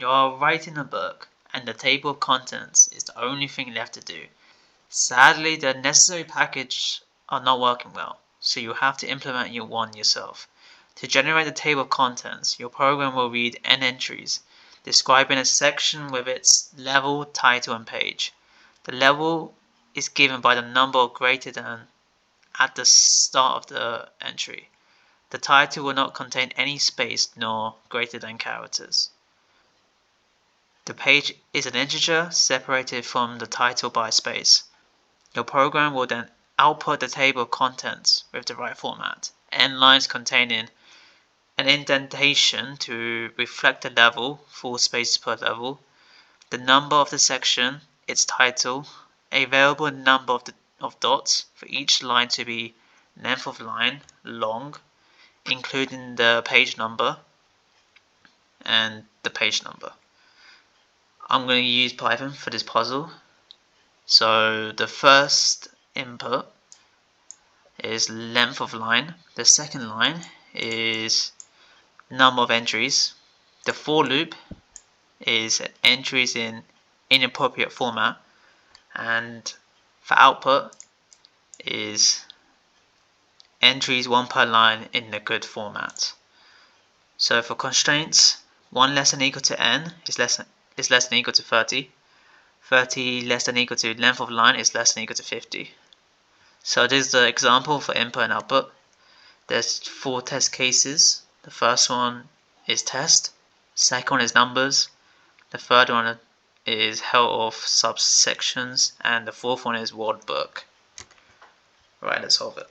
You are writing a book, and the table of contents is the only thing left to do. Sadly, the necessary packages are not working well, so you have to implement one yourself. To generate the table of contents, your program will read n entries, describing a section with its level, title, and page. The level is given by the number greater than at the start of the entry. The title will not contain any space nor greater than characters. The page is an integer separated from the title by a space. Your program will then output the table of contents with the right format, n lines containing an indentation to reflect the level, 4 spaces per level, the number of the section, its title, a variable number of dots for each line to be length of line, long, including the page number and the page number. I'm going to use Python for this puzzle. So the first input is length of line, the second line is number of entries, the for loop is entries in inappropriate format, and for output is entries 1 per line in the good format. So for constraints, 1 less than equal to n is less than equal to 30, 30 less than equal to length of line is less than equal to 50. So this is the example for input and output. There's 4 test cases. The first one is test, second one is numbers, the third one is hell of subsections, and the fourth one is word book. Right, let's solve it.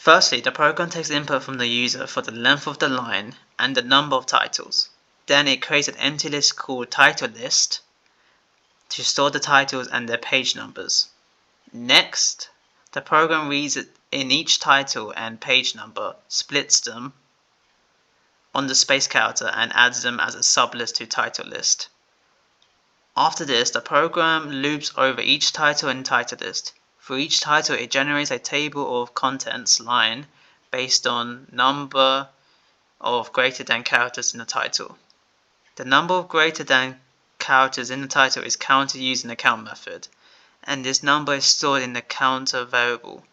Firstly, the program takes input from the user for the length of the line and the number of titles. Then it creates an empty list called titleList to store the titles and their page numbers. Next, the program reads in each title and page number, splits them on the space character, and adds them as a sublist to titleList. After this, the program loops over each title and titleList. For each title, it generates a table of contents line based on number of greater than characters in the title. The number of greater than characters in the title is counted using the count method, and this number is stored in the counter variable.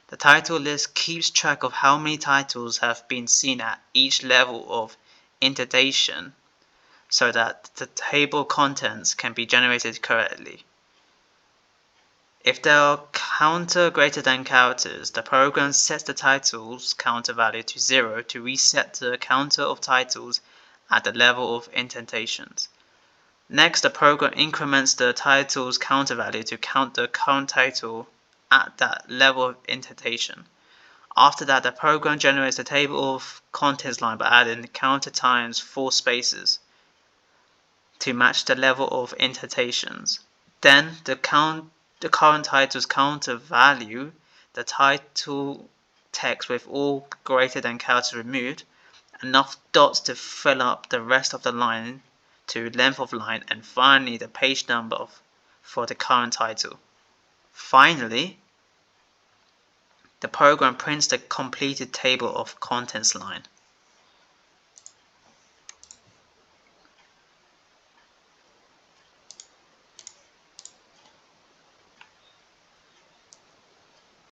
The title list keeps track of how many titles have been seen at each level of indentation so that the table of contents can be generated correctly. If there are counter greater than characters, the program sets the title's counter value to 0 to reset the counter of titles at the level of indentations. Next, the program increments the title's counter value to count the current title at that level of indentation. After that, the program generates a table of contents line by adding counter times 4 spaces to match the level of indentations. Then, the current title's counter value, the title text with all greater than characters removed, enough dots to fill up the rest of the line to length of line, and finally the page number for the current title. Finally, the program prints the completed table of contents line.